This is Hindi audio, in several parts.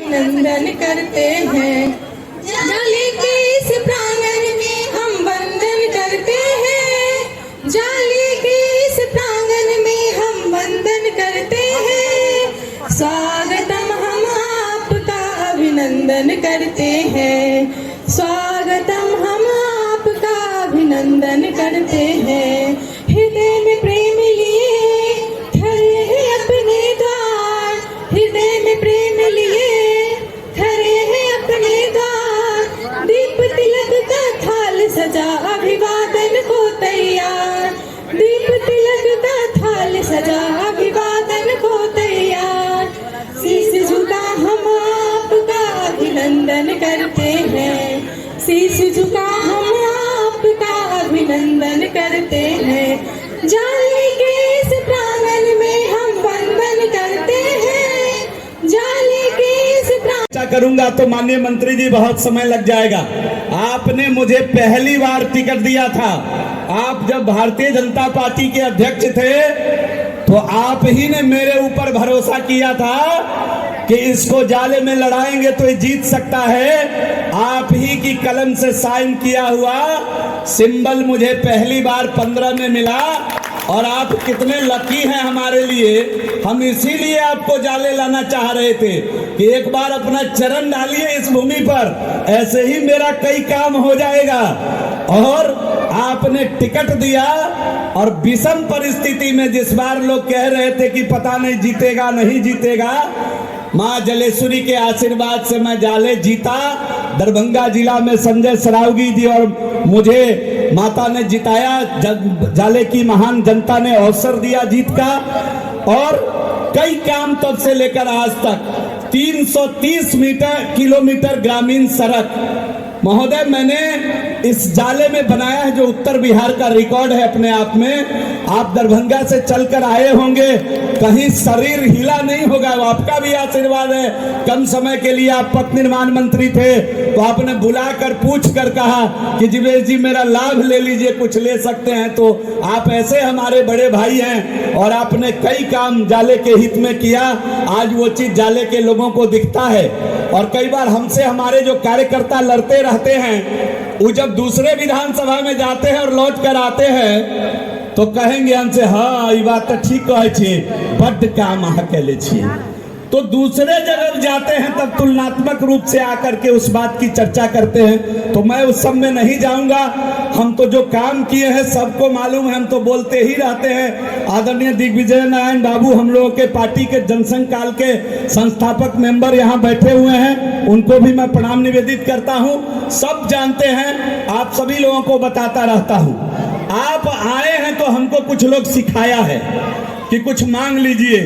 नंदन करते हैं। जाले के इस प्रांगण में हम वंदन करते हैं। जाले के इस प्रांगण में हम वंदन करते हैं। स्वागतम हम आपका अभिनंदन करते हैं। स्वागतम हम आपका अभिनंदन करते हैं। हृदय में प्रेम लिए खड़े हैं अपने द्वार। हृदय में प्रेम लिए खड़े हैं अपने द्वार। दीप तिलक का थाल सजा अभिवादन को तैयार। दीप तिलक का थाल सजा अभिवादन को तैयार। शीश झुका हम आपका अभिनंदन करते हैं। शीश झुका हम आपका अभिनंदन करते हैं। जाले के इस प्रांगण में हम वंदन करते हैं। जाले के इस चर्चा करूंगा तो माननीय मंत्री जी बहुत समय लग जाएगा। आपने मुझे पहली बार टिकट दिया था। आप जब भारतीय जनता पार्टी के अध्यक्ष थे तो आप ही ने मेरे ऊपर भरोसा किया था कि इसको जाले में लड़ाएंगे तो ये जीत सकता है। आप ही की कलम से साइन किया हुआ सिंबल मुझे पहली बार 15 में मिला और आप कितने लकी हैं हमारे लिए। हम इसीलिए आपको जाले लाना चाह रहे थे कि एक बार अपना चरण डालिए इस भूमि पर, ऐसे ही मेरा कई काम हो जाएगा। और आपने टिकट दिया और विषम परिस्थिति में जिस बार लोग कह रहे थे कि पता नहीं जीतेगा नहीं जीतेगा, माँ जलेश्वरी के आशीर्वाद से मैं जाले जीता। दरभंगा जिला में संजय सरावगी जी और मुझे माता ने जिताया। जाले की महान जनता ने अवसर दिया जीत का। और कई काम तब से लेकर आज तक 330 किलोमीटर ग्रामीण सड़क महोदय मैंने इस जाले में बनाया है, जो उत्तर बिहार का रिकॉर्ड है अपने आप में। आप दरभंगा से चलकर आए होंगे, कहीं शरीर हिला नहीं होगा, वो आपका भी आशीर्वाद है। कम समय के लिए आप पथ निर्माण मंत्री थे तो आपने बुलाकर पूछ कर कहा कि जीवेश जी मेरा लाभ ले लीजिए, कुछ ले सकते हैं। तो आप ऐसे हमारे बड़े भाई हैं और आपने कई काम जाले के हित में किया। आज वो चीज जाले के लोगों को दिखता है। और कई बार हमसे हमारे जो कार्यकर्ता लड़ते रहते हैं, वो जब दूसरे विधानसभा में जाते हैं और लौट कर आते हैं तो कहेंगे हमसे, हाँ ये बात तो ठीक कहे छे, बड्ड काम अकेले छे। तो दूसरे जगह जाते हैं तब तुलनात्मक रूप से आकर के उस बात की चर्चा करते हैं। तो मैं उस सब में नहीं जाऊंगा। हम तो जो काम किए हैं सबको मालूम है, हम तो बोलते ही रहते हैं। आदरणीय दिग्विजय नारायण बाबू हम लोगों के पार्टी के जनसंघ काल के संस्थापक मेंबर यहाँ बैठे हुए हैं, उनको भी मैं प्रणाम निवेदित करता हूँ। सब जानते हैं, आप सभी लोगों को बताता रहता हूँ। आप आए हैं तो हमको कुछ लोग सिखाया है कि कुछ मांग लीजिए,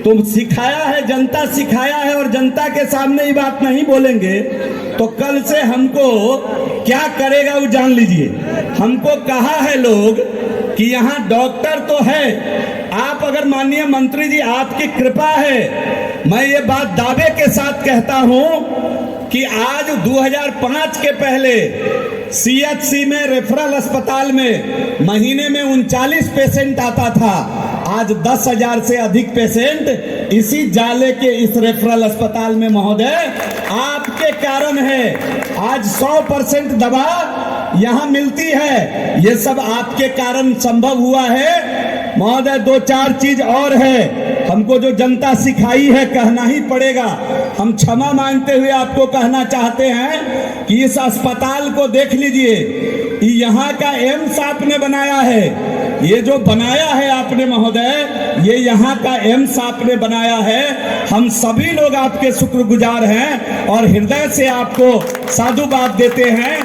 तो सिखाया है, जनता सिखाया है। और जनता के सामने ये बात नहीं बोलेंगे तो कल से हमको क्या करेगा वो जान लीजिए। हमको कहा है लोग कि यहाँ डॉक्टर तो है, आप अगर माननीय मंत्री जी आपकी कृपा है, मैं ये बात दावे के साथ कहता हूँ कि आज 2005 के पहले CHC में रेफरल अस्पताल में महीने में 39 पेशेंट आता था। आज 10,000 से अधिक पेशेंट इसी जाले के इस रेफरल अस्पताल में महोदय आपके कारण है। आज 100% दवा यहाँ मिलती है, ये सब आपके कारण संभव हुआ है महोदय। 2-4 चीज और है हमको जो जनता सिखाई है, कहना ही पड़ेगा। हम क्षमा मांगते हुए आपको कहना चाहते हैं कि इस अस्पताल को देख लीजिए, यहाँ का एम्स आपने बनाया है। ये जो बनाया है आपने महोदय, ये यहाँ का एम्स आपने बनाया है। हम सभी लोग आपके शुक्रगुजार हैं और हृदय से आपको साधुवाद देते हैं।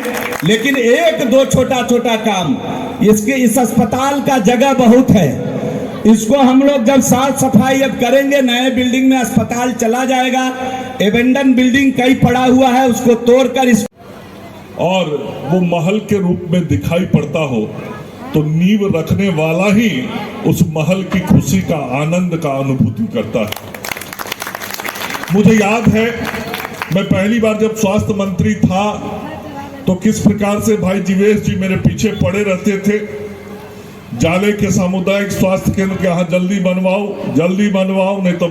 लेकिन एक दो छोटा छोटा काम, इसके इस अस्पताल का जगह बहुत है, इसको हम लोग जब साफ सफाई अब करेंगे, नए बिल्डिंग में अस्पताल चला जाएगा। एबेंडन बिल्डिंग कई पड़ा हुआ है, उसको तोड़कर इस और वो महल के रूप में दिखाई पड़ता हो तो नींव रखने वाला ही उस महल की खुशी का, आनंद का अनुभूति करता है। मुझे याद है मैं पहली बार जब स्वास्थ्य मंत्री था तो किस प्रकार से भाई जीवेश जी मेरे पीछे पड़े रहते थे। जाले के सामुदायिक स्वास्थ्य केंद्र के यहाँ जल्दी बनवाओ नहीं तो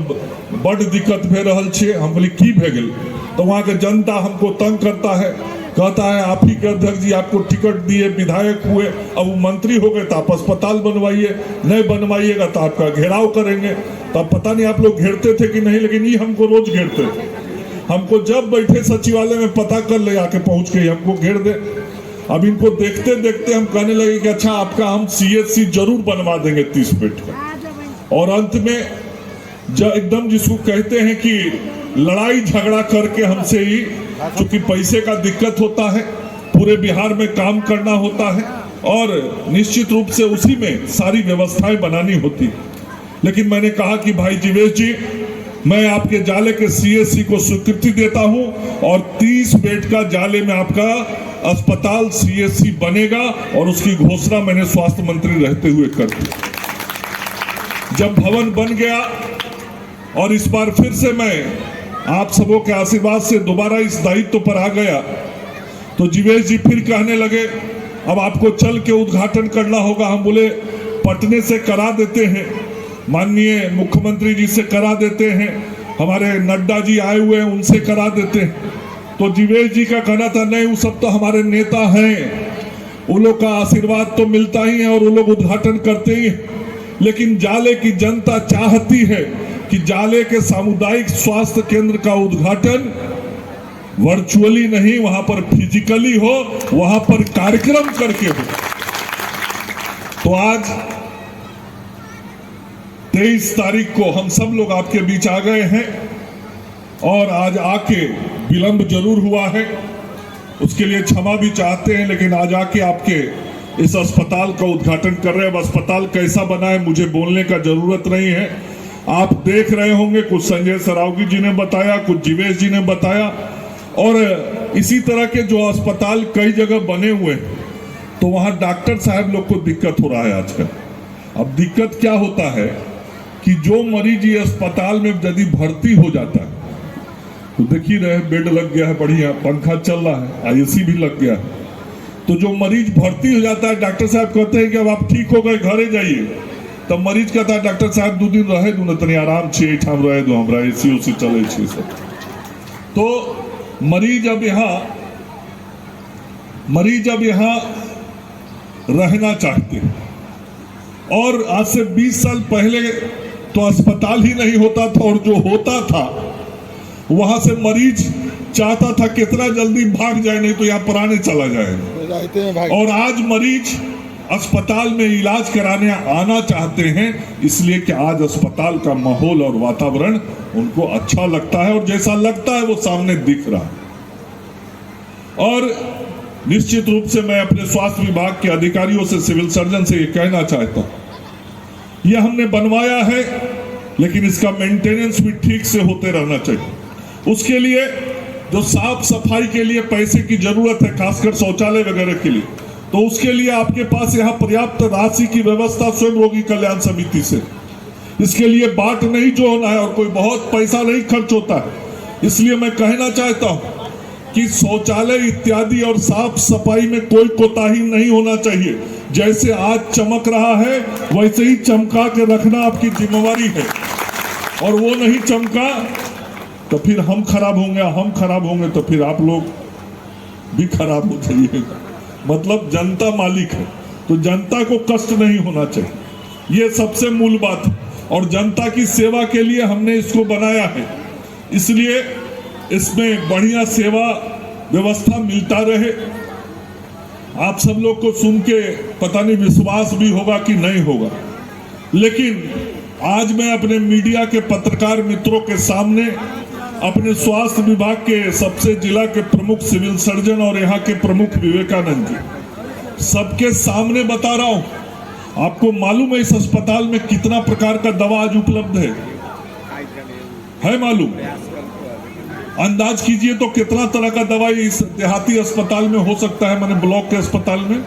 बड़ दिक्कत भे रहल छे। हम बोली की भे गेल, तो वहाँ के जनता हमको तंग करता है, कहता है आप ही के अध्यक्ष जी आपको टिकट दिए, विधायक हुए, अब वो मंत्री हो गए तो आप अस्पताल बनवाइए, नहीं बनवाइएगा तो आपका घेराव करेंगे। तो अब पता नहीं आप लोग घेरते थे कि नहीं, लेकिन ये हमको रोज घेरते थे। हमको जब बैठे सचिवालय में पता कर ले आके पहुंच के हमको घेर दे। अब इनको देखते देखते हम कहने लगे कि अच्छा आपका हम CHC जरूर बनवा देंगे 30 बेड का। और अंत में एकदम जिसको कहते हैं कि लड़ाई झगड़ा करके हमसे ही, क्योंकि पैसे का दिक्कत होता है, पूरे बिहार में काम करना होता है और निश्चित रूप से उसी में सारी व्यवस्थाएं बनानी होती। लेकिन मैंने कहा कि भाई जीवेश जी, मैं आपके जाले के CHC को स्वीकृति देता हूं और 30 बेड का जाले में आपका अस्पताल CHC बनेगा और उसकी घोषणा मैंने स्वास्थ्य मंत्री रहते हुए कर दी। जब भवन बन गया और इस बार फिर से मैं आप सबों के आशीर्वाद से दोबारा इस दायित्व पर आ गया, तो जीवेश जी फिर कहने लगे अब आपको चल के उद्घाटन करना होगा। हम बोले पटने से करा देते हैं, माननीय मुख्यमंत्री जी से करा देते हैं, हमारे नड्डा जी आए हुए हैं उनसे करा देते हैं। तो जीवेश जी का कहना था नहीं, वो सब तो हमारे नेता हैं, उन लोग का आशीर्वाद तो मिलता ही है और वो लोग उद्घाटन करते ही हैं। लेकिन जाले की जनता चाहती है कि जाले के सामुदायिक स्वास्थ्य केंद्र का उद्घाटन वर्चुअली नहीं, वहां पर फिजिकली हो, वहां पर कार्यक्रम करके हो। तो आज 23 तारीख को हम सब लोग आपके बीच आ गए हैं और आज आके विलंब जरूर हुआ है, उसके लिए क्षमा भी चाहते हैं, लेकिन आज आके आपके इस अस्पताल का उद्घाटन कर रहे हैं। अब अस्पताल कैसा बना है मुझे बोलने का जरूरत नहीं है, आप देख रहे होंगे, कुछ संजय सरावगी जी ने बताया, कुछ जीवेश जी ने बताया। और इसी तरह के जो अस्पताल कई जगह बने हुए हैं, तो वहां डॉक्टर साहब लोग को दिक्कत हो रहा है आजकल। अब दिक्कत क्या होता है कि जो मरीज ये अस्पताल में यदि भर्ती हो जाता है, तो देख ही रहे बेड लग गया है, बढ़िया पंखा चल रहा है, IC भी लग गया है, तो जो मरीज भर्ती हो जाता है, डॉक्टर साहब कहते हैं कि अब आप ठीक हो गए घरे जाइए, तब मरीज कहता है डॉक्टर साहब 2 दिन रहे दू न, तनी आराम छे ठाम रहे दो, हमरा AC उसी चले छे सब। तो मरीज अब यहाँ रहना चाहते हैं। और आज से 20 साल पहले तो अस्पताल ही नहीं होता था, और जो होता था वहां से मरीज चाहता था कितना जल्दी भाग जाए, नहीं तो यहाँ पुराने चला जाए। और आज मरीज अस्पताल में इलाज कराने आना चाहते हैं, इसलिए कि आज अस्पताल का माहौल और वातावरण उनको अच्छा लगता है, और जैसा लगता है वो सामने दिख रहा है। और निश्चित रूप से मैं अपने स्वास्थ्य विभाग के अधिकारियों से, सिविल सर्जन से ये कहना चाहता हूं, यह हमने बनवाया है, लेकिन इसका मेंटेनेंस भी ठीक से होते रहना चाहिए। उसके लिए जो साफ सफाई के लिए पैसे की जरूरत है, खासकर शौचालय वगैरह के लिए, तो उसके लिए आपके पास यहाँ पर्याप्त राशि की व्यवस्था स्वयं रोगी कल्याण समिति से, इसके लिए बाट नहीं जो होना है और कोई बहुत पैसा नहीं खर्च होता है। इसलिए मैं कहना चाहता हूं कि शौचालय इत्यादि और साफ सफाई में कोई कोताही नहीं होना चाहिए। जैसे आज चमक रहा है वैसे ही चमका के रखना आपकी जिम्मेवारी है, और वो नहीं चमका तो फिर हम खराब होंगे तो फिर आप लोग भी खराब हो जाइएगा। मतलब जनता मालिक है, तो जनता को कष्ट नहीं होना चाहिए, ये सबसे मूल बात है। और जनता की सेवा के लिए हमने इसको बनाया है, इसलिए इसमें बढ़िया सेवा व्यवस्था मिलता रहे। आप सब लोग को सुन के पता नहीं विश्वास भी होगा कि नहीं होगा, लेकिन आज मैं अपने मीडिया के पत्रकार मित्रों के सामने, अपने स्वास्थ्य विभाग के सबसे जिला के प्रमुख सिविल सर्जन और यहाँ के प्रमुख विवेकानंद जी, सबके सामने बता रहा हूं, आपको मालूम है इस अस्पताल में कितना प्रकार का दवा आज उपलब्ध है मालूम? अंदाज कीजिए तो कितना तरह का दवाई इस देहाती अस्पताल में हो सकता है, मैंने ब्लॉक के अस्पताल में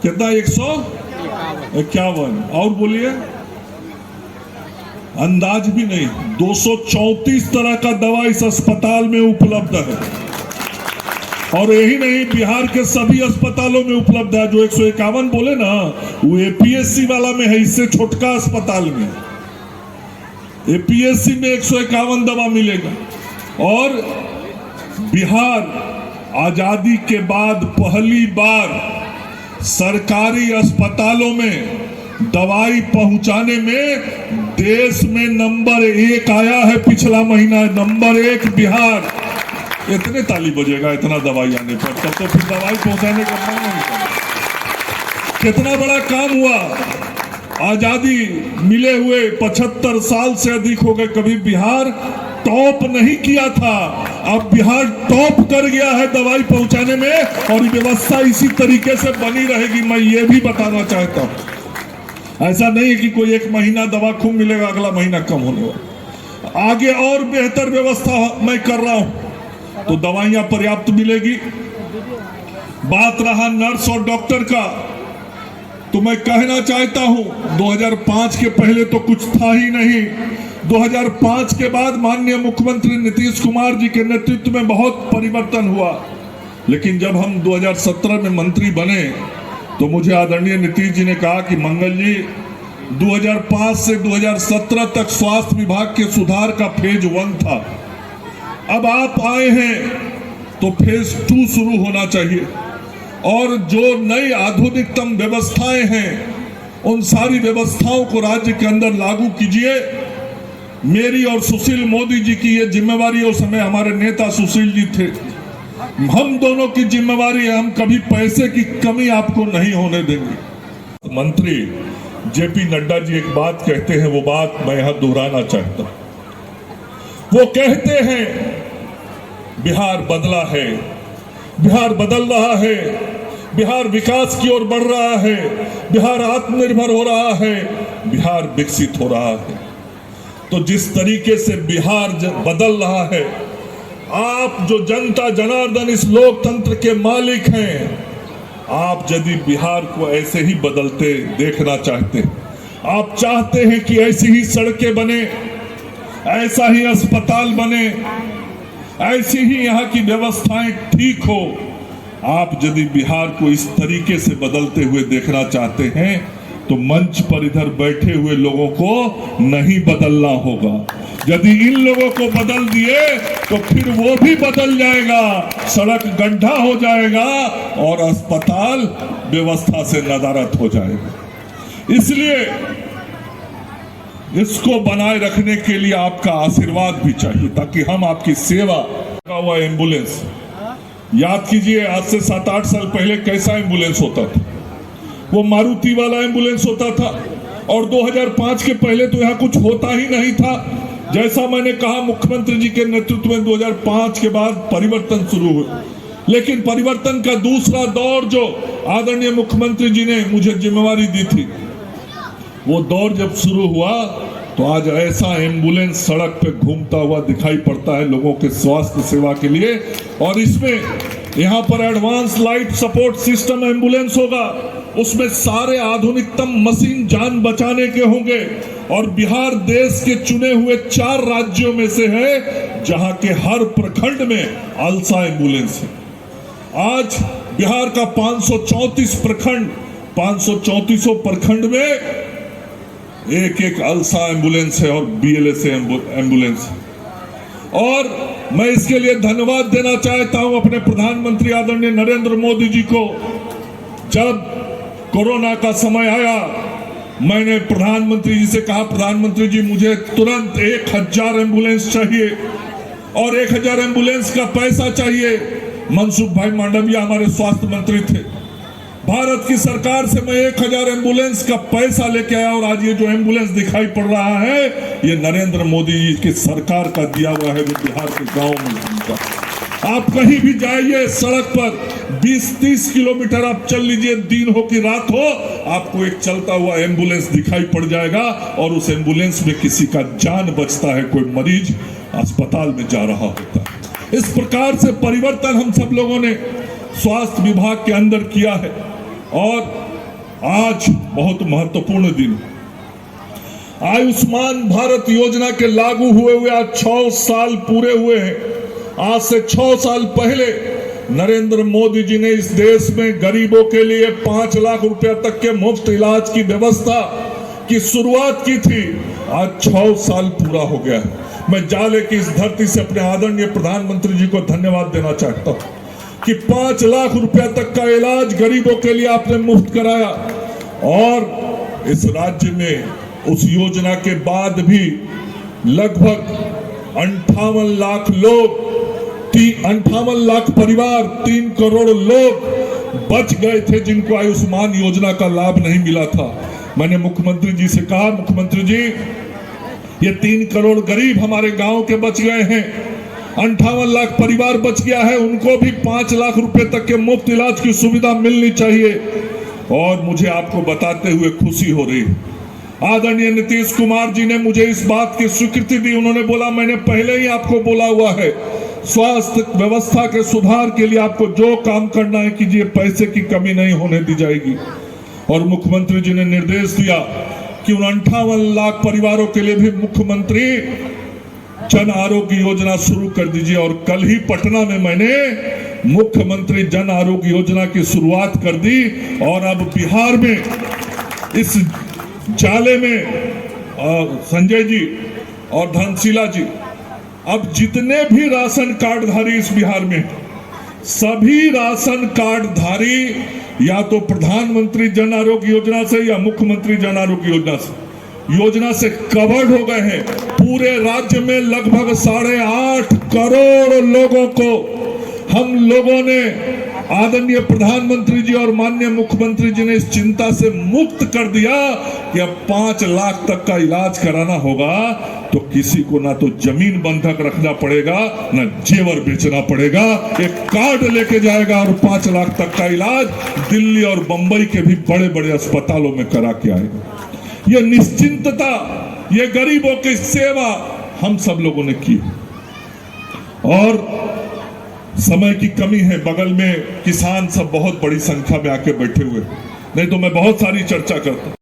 कितना 151, और बोलिए अंदाज भी नहीं, 234 तरह का दवा इस अस्पताल में उपलब्ध है। और यही नहीं, बिहार के सभी अस्पतालों में उपलब्ध है। जो 151 बोले ना, वो एपीएससी वाला में है, इससे छोटका अस्पताल में। एपीएससी में 151 दवा मिलेगा। और बिहार आजादी के बाद पहली बार सरकारी अस्पतालों में दवाई पहुंचाने में देश में नंबर 1 आया है। पिछला महीना नंबर 1 बिहार। इतने ताली बजेगा इतना दवाई आने पर, तब तो फिर दवाई पहुंचाने का मन नहीं करता। कितना बड़ा काम हुआ। आजादी मिले हुए 75 साल से अधिक हो गए, कभी बिहार टॉप नहीं किया था। अब बिहार टॉप कर गया है दवाई पहुंचाने में, और व्यवस्था इसी तरीके से बनी रहेगी। मैं ये भी बताना चाहता हूं, ऐसा नहीं है कि कोई एक महीना दवा खूब मिलेगा, अगला महीना कम होने वाला। आगे और बेहतर व्यवस्था मैं कर रहा हूं, तो दवाइयां पर्याप्त मिलेगी। बात रहा नर्स और डॉक्टर का, तो मैं कहना चाहता हूं 2005 के पहले तो कुछ था ही नहीं। 2005 के बाद माननीय मुख्यमंत्री नीतीश कुमार जी के नेतृत्व में बहुत परिवर्तन हुआ। लेकिन जब हम 2017 में मंत्री बने, तो मुझे आदरणीय नीतीश जी ने कहा कि मंगल जी, 2005 से 2017 तक स्वास्थ्य विभाग के सुधार का फेज 1 था। अब आप आए हैं तो फेज 2 शुरू होना चाहिए, और जो नई आधुनिकतम व्यवस्थाएं हैं उन सारी व्यवस्थाओं को राज्य के अंदर लागू कीजिए। मेरी और सुशील मोदी जी की ये जिम्मेवारी, उस समय हमारे नेता सुशील जी थे, हम दोनों की जिम्मेवारी है। हम कभी पैसे की कमी आपको नहीं होने देंगे। मंत्री जेपी नड्डा जी एक बात कहते हैं, वो बात मैं यहां दोहराना चाहता हूं। वो कहते हैं बिहार बदला है, बिहार बदल रहा है, बिहार विकास की ओर बढ़ रहा है, बिहार आत्मनिर्भर हो रहा है, बिहार विकसित हो रहा है। तो जिस तरीके से बिहार बदल रहा है, आप जो जनता जनार्दन इस लोकतंत्र के मालिक हैं, आप यदि बिहार को ऐसे ही बदलते देखना चाहते, आप चाहते हैं कि ऐसी ही सड़कें बने, ऐसा ही अस्पताल बने, ऐसी ही यहाँ की व्यवस्थाएं ठीक हो, आप यदि बिहार को इस तरीके से बदलते हुए देखना चाहते हैं, तो मंच पर इधर बैठे हुए लोगों को नहीं बदलना होगा। यदि इन लोगों को बदल दिए तो फिर वो भी बदल जाएगा, सड़क गड्ढा हो जाएगा और अस्पताल व्यवस्था से नदारद हो जाएगा। इसलिए इसको बनाए रखने के लिए आपका आशीर्वाद भी चाहिए, ताकि हम आपकी सेवा का हुआ एम्बुलेंस, याद कीजिए आज से 7-8 साल पहले कैसा एम्बुलेंस होता था। वो मारुति वाला एम्बुलेंस होता था, और 2005 के पहले तो यहाँ कुछ होता ही नहीं था। जैसा मैंने कहा, मुख्यमंत्री जी के नेतृत्व में 2005 के बाद परिवर्तन शुरू हुए, लेकिन परिवर्तन का दूसरा दौर जो आदरणीय मुख्यमंत्री जी ने मुझे जिम्मेवारी दी थी, वो दौर जब शुरू हुआ तो आज ऐसा एम्बुलेंस सड़क पे घूमता हुआ दिखाई पड़ता है लोगों के स्वास्थ्य सेवा के लिए। और इसमें यहाँ पर advance life support system ambulance होगा, उसमें सारे आधुनिकतम मशीन जान बचाने के होंगे। और बिहार देश के चुने हुए 4 राज्यों में से है जहां के हर प्रखंड में अल्सा एम्बुलेंस है। आज बिहार का 534 प्रखंड, 534 प्रखंड में एक अल्सा एम्बुलेंस है और BLS एम्बुलेंस है। और मैं इसके लिए धन्यवाद देना चाहता हूं अपने प्रधानमंत्री आदरणीय नरेंद्र मोदी जी को। जब कोरोना का समय आया, मैंने प्रधानमंत्री जी से कहा, प्रधानमंत्री जी मुझे तुरंत 1000 एम्बुलेंस चाहिए, और 1000 एम्बुलेंस का पैसा चाहिए। मनसुख भाई मांडविया हमारे स्वास्थ्य मंत्री थे। भारत की सरकार से मैं 1000 एम्बुलेंस का पैसा लेके आया, और आज ये जो एम्बुलेंस दिखाई पड़ रहा है, ये नरेंद्र मोदी जी की सरकार का दिया हुआ है, वो बिहार के गांव में। आप कहीं भी जाइए, सड़क पर 20-30 किलोमीटर आप चल लीजिए, दिन हो कि रात हो, आपको एक चलता हुआ एम्बुलेंस दिखाई पड़ जाएगा, और उस एम्बुलेंस में किसी का जान बचता है, कोई मरीज अस्पताल में जा रहा होता है। इस प्रकार से परिवर्तन हम सब लोगों ने स्वास्थ्य विभाग के अंदर किया है। और आज बहुत महत्वपूर्ण दिन, आयुष्मान भारत योजना के लागू हुए आज 6 साल पूरे हुए हैं। आज से 6 साल पहले नरेंद्र मोदी जी ने इस देश में गरीबों के लिए 5 लाख रुपए तक के मुफ्त इलाज की व्यवस्था की शुरुआत की थी। आज 6 साल पूरा हो गया है। मैं जाले की इस धरती से अपने आदरणीय प्रधानमंत्री जी को धन्यवाद देना चाहता हूं कि 5 लाख रुपया तक का इलाज गरीबों के लिए आपने मुफ्त कराया। और इस राज्य में उस योजना के बाद भी लगभग 58 लाख लोग 58 लाख परिवार 3 करोड़ लोग बच गए थे जिनको आयुष्मान योजना का लाभ नहीं मिला था। मैंने मुख्यमंत्री जी से कहा, मुख्यमंत्री जी ये 3 करोड़ गरीब हमारे गांव के बच गए हैं, 58 लाख परिवार बच गया है, उनको भी 5 लाख रुपए तक के मुफ्त इलाज की सुविधा मिलनी चाहिए। और मुझे आपको बताते हुए खुशी हो रही, आदरणीय नीतीश कुमार जी ने मुझे इस बात की स्वीकृति दी। उन्होंने बोला मैंने पहले ही आपको बोला हुआ है, स्वास्थ्य व्यवस्था के सुधार के लिए आपको जो काम करना है कीजिए, पैसे की कमी नहीं होने दी जाएगी। और मुख्यमंत्री जी ने निर्देश दिया कि उन 58 लाख परिवारों के लिए भी मुख्यमंत्री जन आरोग्य योजना शुरू कर दीजिए। और कल ही पटना में मैंने मुख्यमंत्री जन आरोग्य योजना की शुरुआत कर दी। और अब बिहार में इस जाले में संजय जी और धनशीला जी, अब जितने भी राशन कार्डधारी इस बिहार में, सभी राशन कार्डधारी या तो प्रधानमंत्री जन आरोग्य योजना से या मुख्यमंत्री जन आरोग्य योजना से कवर्ड हो गए हैं। पूरे राज्य में लगभग 8.5 करोड़ लोगों को हम लोगों ने, आदरणीय प्रधानमंत्री जी और माननीय मुख्यमंत्री जी ने इस चिंता से मुक्त कर दिया कि अब 5 लाख तक का इलाज कराना होगा तो किसी को ना तो जमीन बंधक रखना पड़ेगा, ना जेवर बेचना पड़ेगा। एक कार्ड लेके जाएगा और 5 लाख तक का इलाज दिल्ली और बंबई के भी बड़े बड़े अस्पतालों में करा के आएगा। ये निश्चिंतता, ये गरीबों की सेवा हम सब लोगों ने की। और समय की कमी है, बगल में किसान सब बहुत बड़ी संख्या में आके बैठे हुए, नहीं तो मैं बहुत सारी चर्चा करता।